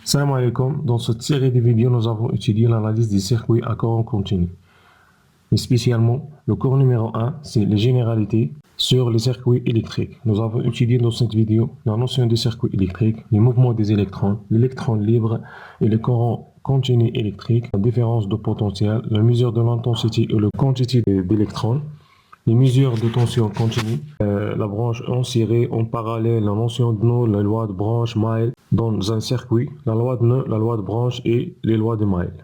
Salam alaikum. Dans cette série de vidéos, nous avons étudié l'analyse des circuits à courant continu. Mais spécialement, le cours numéro 1, c'est les généralités sur les circuits électriques. Nous avons étudié dans cette vidéo la notion des circuits électriques, les mouvements des électrons, l'électron libre et le courant continu électrique, la différence de potentiel, la mesure de l'intensité et la quantité d'électrons, les mesures de tension continue, la branche en série, en parallèle, la notion de nœud, la loi de branche, Maille, dans un circuit, la loi de nœud, la loi de branche et les lois de Maille.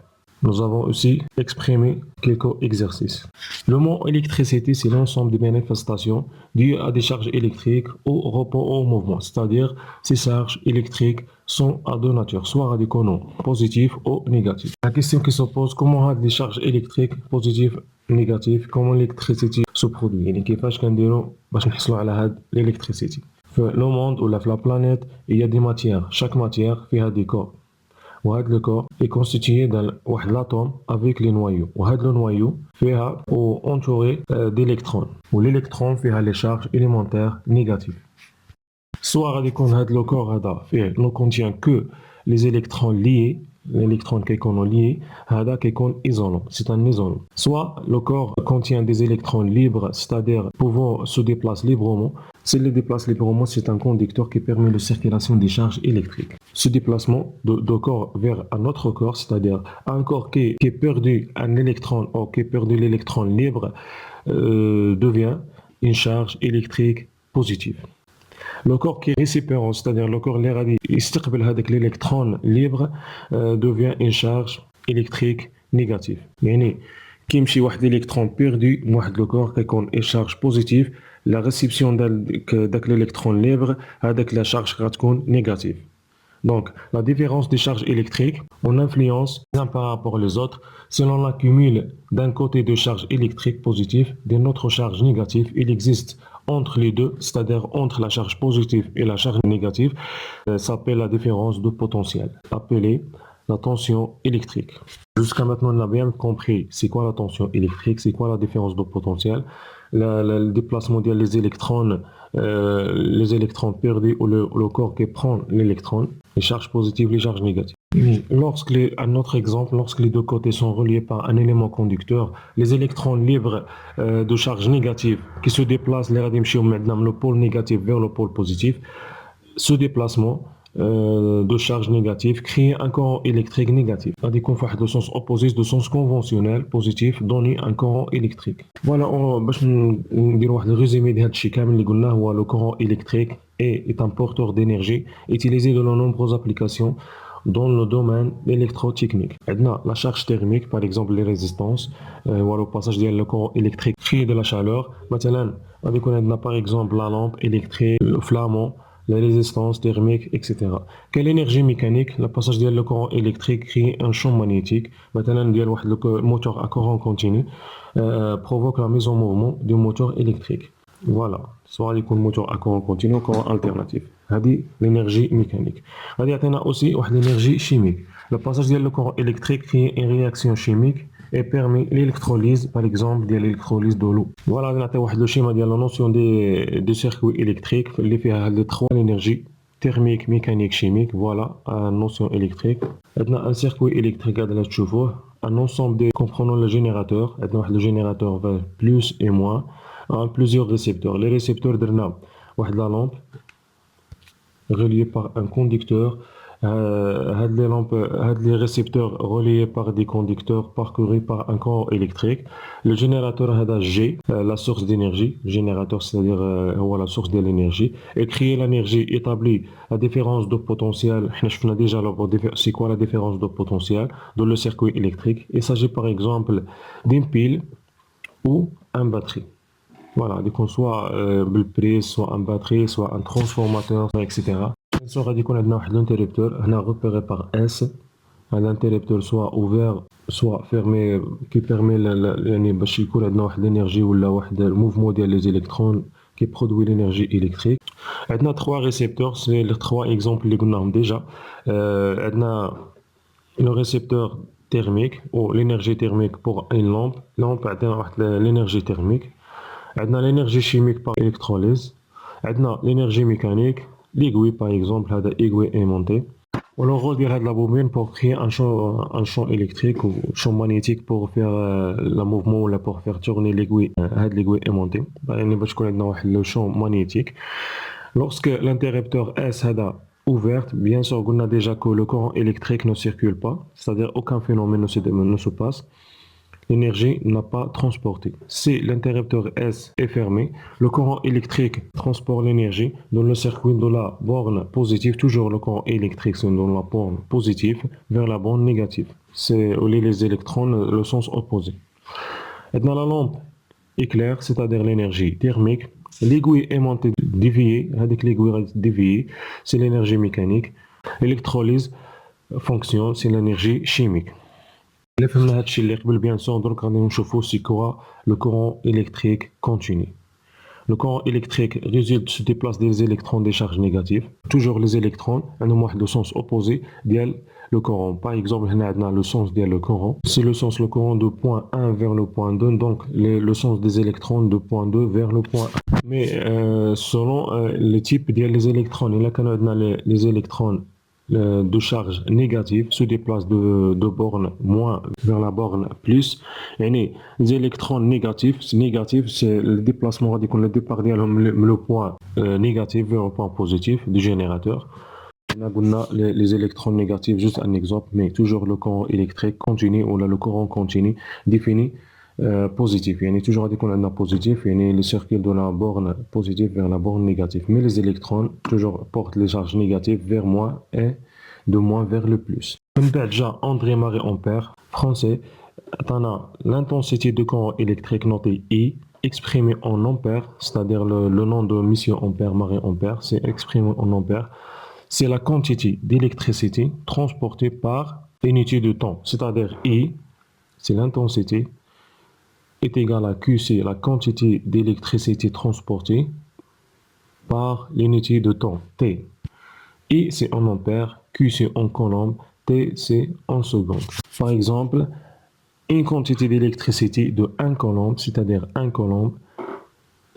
Nous avons aussi exprimé quelques exercices. Le mot électricité, c'est l'ensemble des manifestations dues à des charges électriques au repos ou au mouvement, c'est-à-dire ces charges électriques sont à deux natures, soit radicaux positifs ou négatifs. La question qui se pose, comment des charges électriques positives négatifs, comment l'électricité se produit يعني كيفاش كنديروا باش نحصلوا على هاد l'électricité. في le monde ولا في la planète, il y a des matières, chaque matière فيها des corps. وهذا le corps est constitué d'un واحد l'atome avec les noyaux. وهذا le noyau فيها ou entouré d'électrons. والélectron فيها les charges élémentaires négatives. Soit غادي يكون هذا le corps هذا فيه ne contient que les électrons liés. L'électron qui est lié, isolant, c'est un isolant. Soit le corps contient des électrons libres, c'est-à-dire pouvant se déplacer librement. S'il les déplace librement, c'est un conducteur qui permet la circulation des charges électriques. Ce déplacement de corps vers un autre corps, c'est-à-dire un corps qui a perdu un électron ou qui a perdu l'électron libre, devient une charge électrique positive. Le corps qui est récipient, c'est-à-dire le corps qui l'électron libre devient une charge électrique négative. يعني كي يمشي واحد l'électron perdu واحد le corps كيكون une charge positive, la réception داك l'électron libre هذاك la charge غتكون négative. Donc, la différence des charges électriques, on influence les uns par rapport aux autres selon l'accumul d'un côté de charge électrique positive, d'une autre charge négative. Il existe entre les deux, c'est-à-dire entre la charge positive et la charge négative, s'appelle la différence de potentiel, appelée la tension électrique. Jusqu'à maintenant, on a bien compris c'est quoi la tension électrique, c'est quoi la différence de potentiel, le déplacement des électrons, les électrons perdus ou le corps qui prend l'électron, les charges positives, les charges négatives. Un autre exemple, lorsque les deux côtés sont reliés par un élément conducteur, les électrons libres de charge négative qui se déplacent, le pôle négatif vers le pôle positif, ce déplacement de charge négative crée un courant électrique négatif. C'est-à-dire qu'on fait le sens opposé, de sens conventionnel positif, donner un courant électrique. Voilà, باش نديروا واحد الريزومي ديال هادشي كامل اللي قلناه. هو le courant électrique est un porteur d'énergie utilisé dans de nombreuses applications dans le domaine électrotechnique. عندنا la charge thermique, par exemple les résistances, voilà le passage ديال le courant électrique crée de la chaleur. مثلا غادي يكون عندنا par exemple la lampe électrique, le flamand, la résistance thermique, etc. Quelle énergie mécanique, le passage de le courant électrique crée un champ magnétique. Maintenant, le moteur à courant continu provoque la mise en mouvement du moteur électrique. Voilà, soit le moteur à courant continu ou courant alternatif. C'est l'énergie mécanique. Il y a aussi l'énergie chimique. Le passage de le courant électrique crée une réaction chimique et permet l'électrolyse, par exemple, de l'électrolyse de l'eau. Voilà, on a le schéma de la notion des circuits électriques, qui fait les trois énergies thermique, mécanique, chimique. Voilà, une notion électrique. On a un circuit électrique, un ensemble de comprenant le générateur. On a le générateur plus et moins, plusieurs récepteurs. Les récepteurs, on a la lampe reliée par un conducteur. Les récepteurs reliés par des conducteurs parcourus par un courant électrique. Le générateur G, la source d'énergie, générateur c'est-à-dire la source de l'énergie, et créer l'énergie établie la différence de potentiel. Déjà c'est quoi la différence de potentiel dans le circuit électrique? Il s'agit par exemple d'une pile ou une batterie. Voilà, donc soit une prise, soit une batterie, soit un transformateur, etc. Soit غادي يكون عندنا واحد l'interrupteur هنا repéré par S. Un interrupteur soit ouvert soit fermé qui permet يعني باش يكون عندنا واحد l'énergie ولا واحد الموفمون ديال les électrons qui produit l'énergie électrique. عندنا trois récepteurs, c'est les trois exemples اللي قلناهم déjà. عندنا le récepteur thermique ou l'énergie thermique pour une lampe عندنا واحد l'énergie thermique. عندنا l'énergie chimique par électrolyse. عندنا l'énergie mécanique. L'aiguille par exemple, هذا aiguille aimantée. Le rôle de la bobine pour créer un champ électrique ou champ magnétique pour faire le mouvement ou pour faire tourner l'aiguille, l'aiguille aimantée. Le champ magnétique. Lorsque l'interrupteur S est ouvert, bien sûr, on a déjà que le courant électrique ne circule pas, c'est-à-dire aucun phénomène ne se passe. L'énergie n'a pas transporté. Si l'interrupteur S est fermé, le courant électrique transporte l'énergie dans le circuit de la borne positive, toujours le courant électrique c'est dans la borne positive vers la borne négative. C'est où les électrons, le sens opposé. Maintenant, la lampe éclair, c'est-à-dire l'énergie thermique, l'aiguille aimantée déviée, avec l'aiguille déviée, c'est l'énergie mécanique. L'électrolyse fonction, c'est l'énergie chimique. إلا فهمنا هادشي اللي قبل بيان سور درك غادي نشوفو سي كوا لو كورون électrique continu. Le courant électrique résulte se déplace des électrons des charges négatives. Toujours les électrons ont le sens opposé ديال le courant. Par exemple, هنا عندنا le sens ديال le courant. C'est le sens le courant de point 1 vers le point 2, donc le sens des électrons de point 2 vers le point 1. Mais selon le type des électrons, il y a les électrons de charge négative se déplacent de borne moins vers la borne plus. Et les électrons négatifs, c'est le déplacement radical, le départ le point négatif vers le point positif du générateur. On a les électrons négatifs, juste un exemple, mais toujours le courant électrique continu ou là, le courant continu défini positif. Il y a toujours un positif, il y a le circuit de la borne positive vers la borne négative. Mais les électrons toujours portent les charges négatives vers moins et de moins vers le plus. Comme déjà André Marie Ampère, français, on a l'intensité de courant électrique notée I, exprimée en ampères, c'est-à-dire le nom de Monsieur Ampère, Marie Ampère, c'est exprimé en ampères. C'est la quantité d'électricité transportée par l'unité de temps, c'est-à-dire I, c'est l'intensité, est égal à Q, c'est la quantité d'électricité transportée par l'unité de temps, T. I, c'est en ampères, Q, c'est en coulomb, T, c'est en secondes. Par exemple, une quantité d'électricité de 1 coulomb, c'est-à-dire 1 coulomb,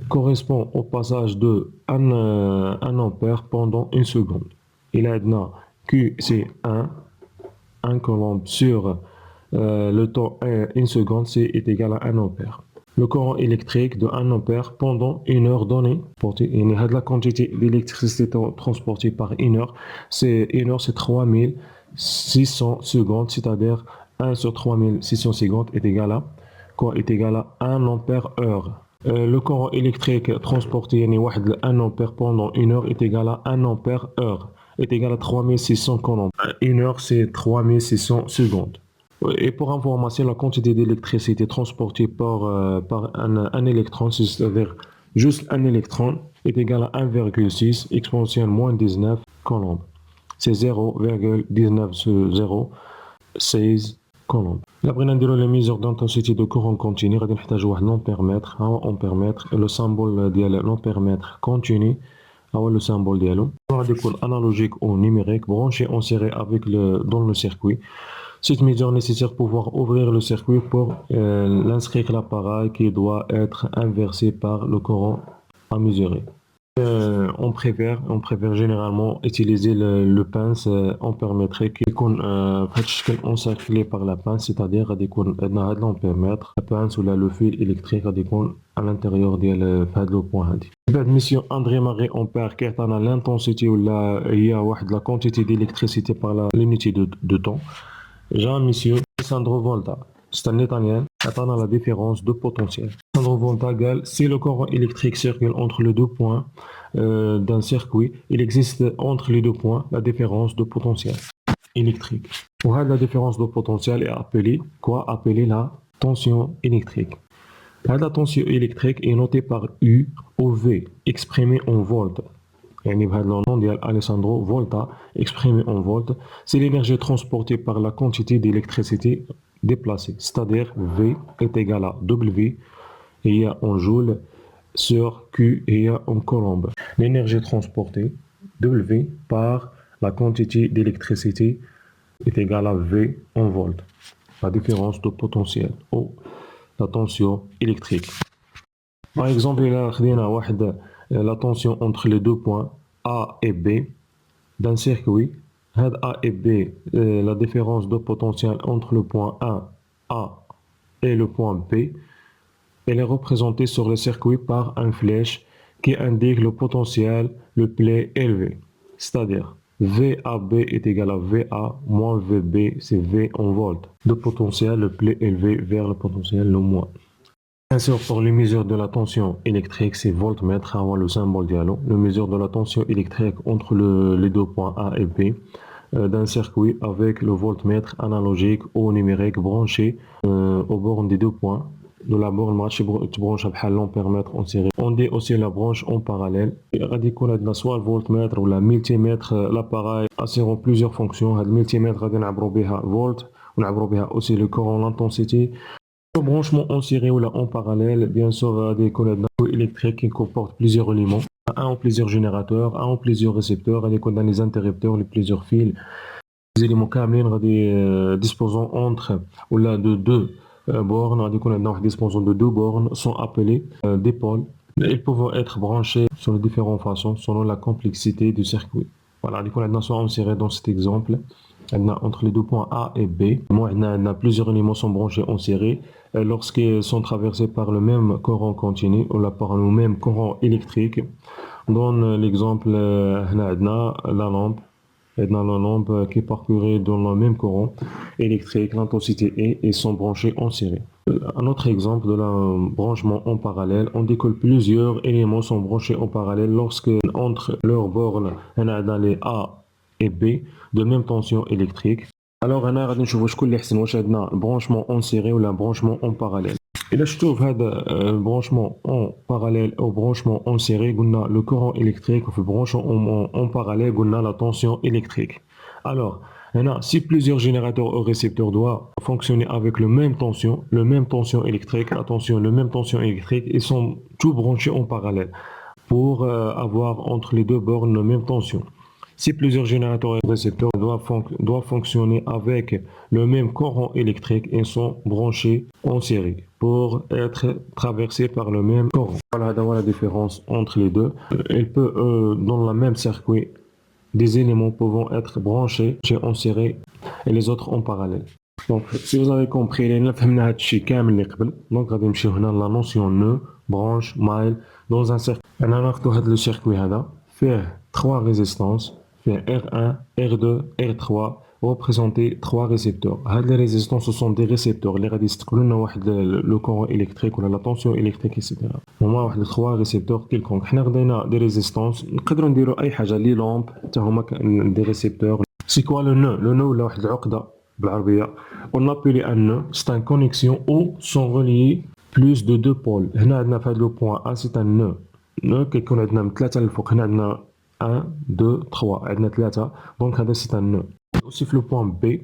correspond au passage de 1 ampère pendant une seconde. Il a Q, c'est 1 coulomb sur le temps 1 seconde, est égal à 1 ampère. Le courant électrique de 1 ampère pendant une heure donnée, la quantité d'électricité transportée par une heure, c'est 3600 secondes, c'est-à-dire 1 sur 3600 secondes est égal à quoi? Est égal à 1 ampère heure. Le courant électrique transporté 1 ampère pendant une heure est égal à 1 ampère heure, est égal à 3600 coulombs. Une heure, c'est 3600 secondes. Et pour information, la quantité d'électricité transportée par un électron, c'est-à-dire juste un électron, est égale à 1,6 exponentielle moins 19 coulombs. C'est 0,1906 coulombs. Là, après, on a les mesures d'intensité de courant continu. On a l'ampèremètre, le symbole de l'ampèremètre continu. Le symbole dialogue. On a des cours analogiques ou numériques branchés en série dans le circuit. Cette mesure nécessaire pour pouvoir ouvrir le circuit pour l'inscrire l'appareil qui doit être inversé par le courant à mesurer. On préfère généralement utiliser le pince ampèrmétrique qui est encerclé par la pince, c'est-à-dire l'ampèrmètre, la pince ou le fil électrique à l'intérieur de le point. Monsieur André Marie Ampère qui est l'intensité ou la quantité d'électricité par l'unité de temps. Jean-Monsieur Alessandro Volta, c'est un Italien, attendant la différence de potentiel. Alessandro Volta égale, si le courant électrique circule entre les deux points d'un circuit, il existe entre les deux points la différence de potentiel électrique. Pour la différence de potentiel est appelée quoi? Appelée la tension électrique. La tension électrique est notée par U ou V, exprimée en volts. Le nom d'Alessandro Volta, exprimé en volts, c'est l'énergie transportée par la quantité d'électricité déplacée, c'est-à-dire V est égal à W, et il y a en joules, sur Q, et il y a en coulomb. L'énergie transportée, W, par la quantité d'électricité est égale à V en volts, la différence de potentiel, ou la tension électrique. Par exemple, il y a la tension entre les deux points A et B d'un circuit had A et B, la différence de potentiel entre le point 1 A et le point B, elle est représentée sur le circuit par une flèche qui indique le potentiel le plus élevé. C'est-à-dire, VAB est égal à VA moins VB, c'est V en volts. Le potentiel le plus élevé vers le potentiel le moins. Bien sûr, pour les mesures de la tension électrique, c'est voltmètre avant le symbole dialo. Le mesure de la tension électrique entre les deux points A et B d'un circuit avec le voltmètre analogique ou numérique branché aux bornes des deux points. De la borne match branche à l'ampèremètre en série. On dit aussi la branche en parallèle. غادي يكون عندنا soit le voltmètre ou la multimètre. L'appareil assure plusieurs fonctions. Le multimètre غادي نعبروا بها volt ونعبروا بها aussi le courant, l'intensité. Le branchement en série ou là en parallèle, bien sûr, des connecteurs électriques qui comportent plusieurs éléments, un ou plusieurs générateurs, un ou plusieurs récepteurs, des connecteurs les interrupteurs, les plusieurs fils, les éléments كاملين غادي disposant entre ou là de deux bornes, des connecteurs disposant de deux bornes sont appelés des pôles. Ils peuvent être branchés sur de différentes façons selon la complexité du circuit. Voilà, les connecteurs sont insérés dans cet exemple. Entre les deux points A et B, plusieurs éléments sont branchés en série lorsqu'ils sont traversés par le même courant continu ou par le même courant électrique. Dans l'exemple, la lampe. La lampe qui est parcourue dans le même courant électrique, l'intensité est et sont branchés en série. Un autre exemple de la branchement en parallèle, on dit que plusieurs éléments sont branchés en parallèle lorsque entre leurs bornes, dans les A et B de même tension électrique. Alors, on a le branchement en série ou le branchement en parallèle. Et là, je trouve le branchement en parallèle au branchement en série, on a le courant électrique, ou le branchement en parallèle, on a la tension électrique. Alors, si plusieurs générateurs ou récepteurs doivent fonctionner avec le même tension électrique, attention, le même tension électrique, ils sont tous branchés en parallèle pour avoir entre les deux bornes la même tension. Si plusieurs générateurs et récepteurs doivent fonctionner avec le même courant électrique, ils sont branchés en série pour être traversés par le même courant. Voilà la différence entre les deux. Il peut, dans le même circuit, des éléments pouvant être branchés en série et les autres en parallèle. Donc, si vous avez compris, donc la notion nœud, branche, maille, dans un circuit. Le circuit fait trois résistances. R1, R2, R3 représenter trois récepteurs. Les résistances ce sont des récepteurs اللي غادي يستقبلوا لنا le courant électrique ou la tension électrique etc. هما trois récepteurs quelconques. حنا غدينا des résistances نقدروا نديروا اي حاجه لي لامب حتى هما des récepteurs. C'est quoi le nœud? Le nœud ولا واحد العقده بالعربيه. On appelle un nœud, c'est une connexion où sont reliés plus de deux pôles. هنا عندنا في هذا le point A c'est un nœud. nœud كيكون عندنا من ثلاثه للفوق. هنا عندنا 1, 2, 3. عندنا 3. Donc, c'est un nœud. Aussi, le point B,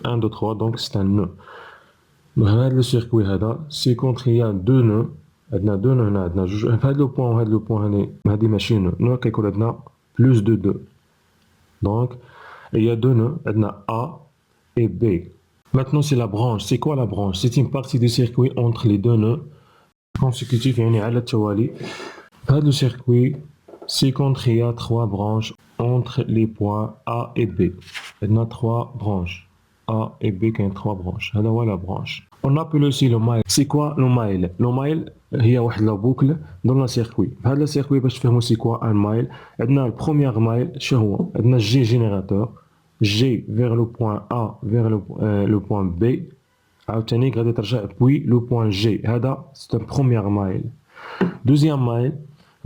1, 2, 3. Donc, c'est un nœud. Le circuit, c'est quand il y a deux nœuds. عندنا deux nœuds. عندنا جوج. Le point, le point, هذه ماشي nœud. Nœud كيكون عندنا plus de 2. Donc, il y a deux nœuds. عندنا A et B. Maintenant, c'est la branche. C'est quoi la branche? C'est une partie du circuit entre les deux nœuds consécutifs. يعني على التوالي. هذا le circuit, c'est quand il y a trois branches entre les points A et B. Il y a trois branches. A et B qui ont trois branches. C'est la branche. On appelle aussi le mail. C'est quoi le mail? Le mail, il y a une boucle dans le circuit. Dans le circuit, je vais c'est quoi un mail? On a le premier mail, on a G générateur. G vers le point A, vers le point B. Puis le point G. C'est un premier mail. Deuxième mail,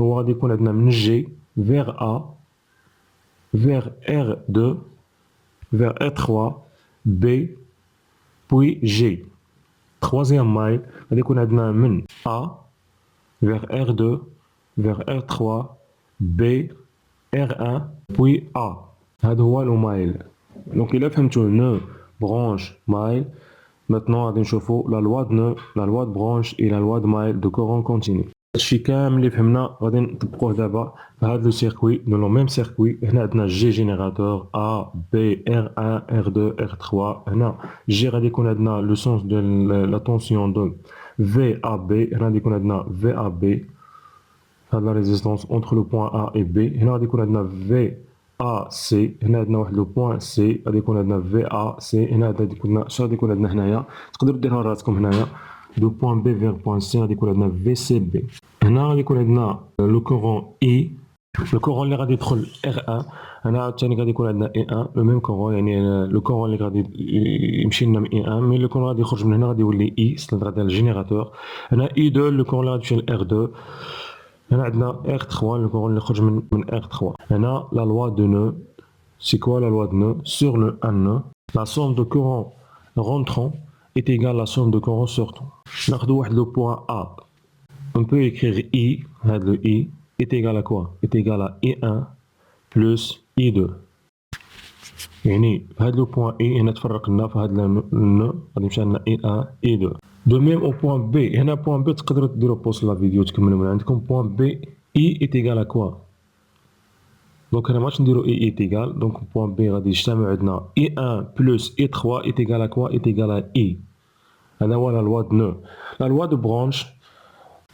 on va dire qu'on a G vers A, vers R2, vers R3, B, puis G. Troisième maille, on va dire qu'on a A, vers R2, vers R3, B, R1, puis A. هذا هو le mail. Donc il a fait un nœud, branche, mail. Maintenant, on va نشوفوا la loi de nœud, la loi de branche et la loi de mail de courant continu. هادشي كامل اللي فهمنا غادي نطبقوه دابا في هذا لو سيركوي. دون لو ميم سيركوي هنا عندنا جي جينيراتور A B R1 R2 R3. هنا جي غادي يكون عندنا لو سونس دو لا طونسيون دو في A B. هنا غادي يكون عندنا في A B. هاد لا ريزيستونس اونتر لو بوين A et B. هنا غادي يكون عندنا في AC هنا عندنا واحد لو بوان سي غادي يكون عندنا في ا سي هنا غادي يكون شنو غادي يكون عندنا هنايا تقدروا ديروها راسكم هنايا دو بوان بي فيغ بوان سي غادي يكون عندنا في سي بي هنا غادي يكون عندنا لو كورون اي لو كورون اللي غادي يدخل ار 1 هنا عاوتاني غادي يكون عندنا اي 1 لو ميم كورون يعني لو كورون اللي غادي يمشي لنا من اي 1 مي لو كورون غادي يخرج من هنا غادي يولي اي ستاندر غادي الجينيراتور هنا اي 2 لو كورون اللي غادي يمشي لار 2 هنا عندنا ار 3 لو كورون اللي يخرج من ار 3 هنا لا لوا دو نو c'est quoi la loi de nœud sur le 1 nœud la somme de courant rentrant est égale à la somme de courant sortant ناخذ واحد لو بوان A on peut écrire I هذا le I est égal à quoi est égal à I1 plus I2 يعني في هذا لو بوان I هنا تفرق لنا في هذا النو غادي يمشي لنا I1 I2 دو ميم او بوان B هنا بوان B تقدروا ديروا بوز لا فيديو تكملوا من عندكم بوان B I est égal à quoi دونك هنا ماغاديش نديرو اي est égal دونك بوان بي غادي يجتمع عندنا اي 1 بلس اي 3 est égal à quoi est égal à I هذا هو لا لوا دو نو لا لوا دو برانش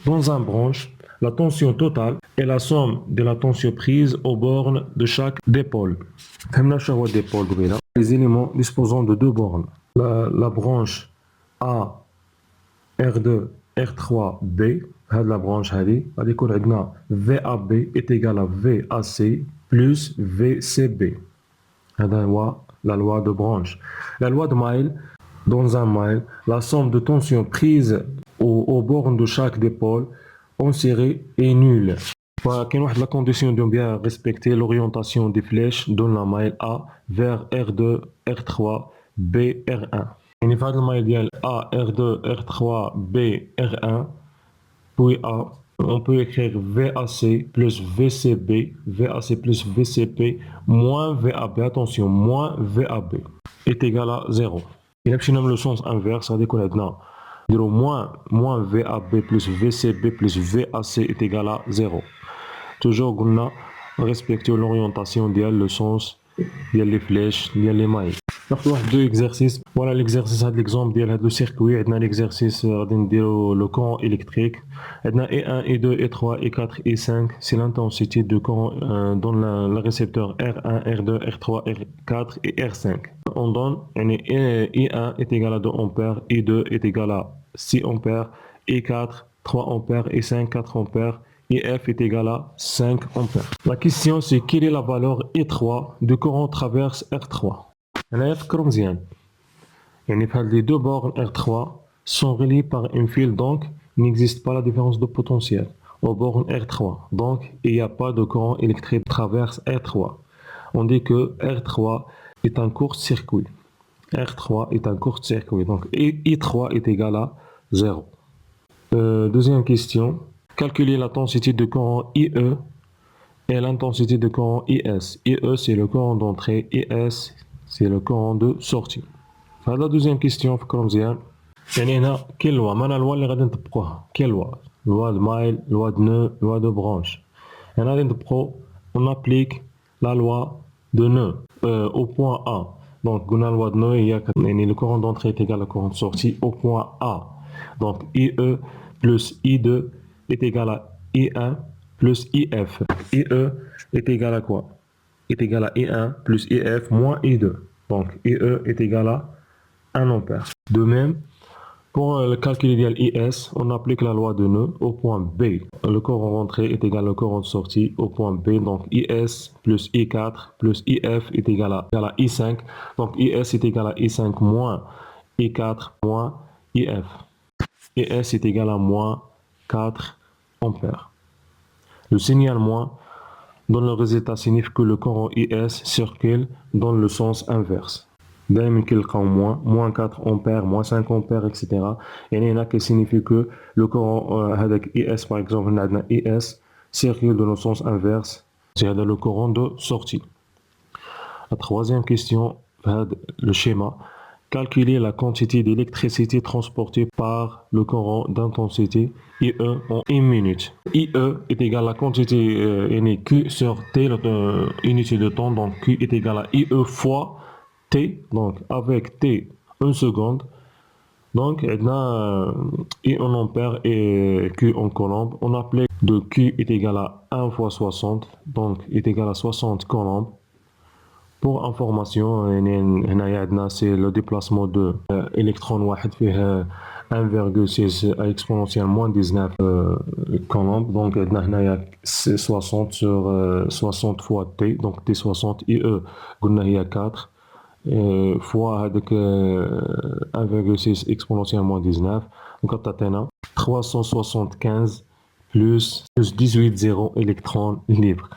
dans un branche la tension totale est la somme de la tension prise aux bornes de chaque dipôle فهمنا شنو هو dipôle قبيله les éléments disposant de deux bornes la branche A R2 R3B هاد لا برانش هادي غادي يكون عندنا VAB est égal à VAC plus VCB هذا هو la loi de branche la loi de Maille dans un maille la somme de tension prise aux bornes de chaque dipôle en série est nulle فكاين واحد la condition de bien respecter l'orientation des flèches dans la maille A vers R2 R3 B R1 يعني في هذا المايل ديال A R2 R3 B R1 puis A on peut écrire VAC plus VCB VAC plus VCP moins VAB attention moins VAB est égal à 0 إلا مشينا من لو سونس انفيرس غادي يكون عندنا نديرو moins VAB plus VCB plus VAC est égal à 0 toujours قلنا respecter l'orientation ديال لو سونس ديال لي فليش ديال لي مايل ناخذ واحد دو اكزرسيس فوالا ليكزرسيس هاد ليكزومبل ديال هاد لو سيركوي عندنا ليكزرسيس غادي نديرو لو كورون الكتريك عندنا E1 E2 E3 E4 E5 c'est l'intensité de courant dans le récepteur R1 R2 R3 R4 et R5 on donne يعني E1 est égal à 2 ampères E2 est égal à 6 ampères E4 3 ampères E5 4 ampères EF est égal à 5 ampères. La question c'est quelle est la valeur E3 du courant traverse R3 هنايا فكروا مزيان يعني في هاد les deux bornes R3 sont reliées par un fil donc il n'existe pas la différence de potentiel aux bornes R3 donc il n'y a pas de courant électrique traverse R3 on dit que R3 est un court-circuit R3 est un court-circuit donc I3 est égal à 0 deuxième question calculer l'intensité de courant IE et l'intensité de courant IS. IE c'est le courant d'entrée, IS c'est le courant de sortie. La deuxième question فكروا مزيان يعني هنا كاين لوا معنا لوا اللي غادي نطبقوها كاين لوا de Maille, loi de nœud, loi de branche. هنا غادي نطبقو on applique la loi de nœud au point A. Donc قلنا loi de nœud هي يعني le courant d'entrée est égal au courant de sortie au point A. Donc IE plus I2 est égal à I1 plus IF. IE est égal à quoi est égal à I1 plus IF moins I2. Donc IE est égal à 1 ampère. De même, pour le calcul idéal IS, on applique la loi de nœud au point B. Le courant rentré est égal au courant de sortie au point B. Donc IS plus I4 plus IF est égal à I5. Donc IS est égal à I5 moins I4 moins IF. IS est égal à moins 4 ampères. Le signal moins dans le résultat signifie que le courant IS circule dans le sens inverse. دائما كيلقاو moins 4 ampères, moins 5 ampères, etc. يعني هنا كيسينيفي que le courant هذاك IS par exemple هنا عندنا IS circule dans le sens inverse. C'est هذا le courant de sortie. La troisième question في هذا le schéma calculer la quantité d'électricité transportée par le courant d'intensité IE en 1 minute. IE est égal à la quantité Q sur T, unité de temps, donc Q est égal à IE fois T, donc avec T 1 seconde. Donc, I en ampère et Q en coulombe. On appelle de Q est égal à 1 fois 60, donc est égal à 60 coulombs. Pour information, c'est le déplacement de électron واحد فيه 1,6 à exponentielle moins 19 coulombs. Donc, c'est 60 sur 60 fois T, donc T60 IE, قلنا هي 4 fois هذاك 1,6 exponentielle moins 19. Donc, تعطينا 375 plus 18 zéros électrons libres.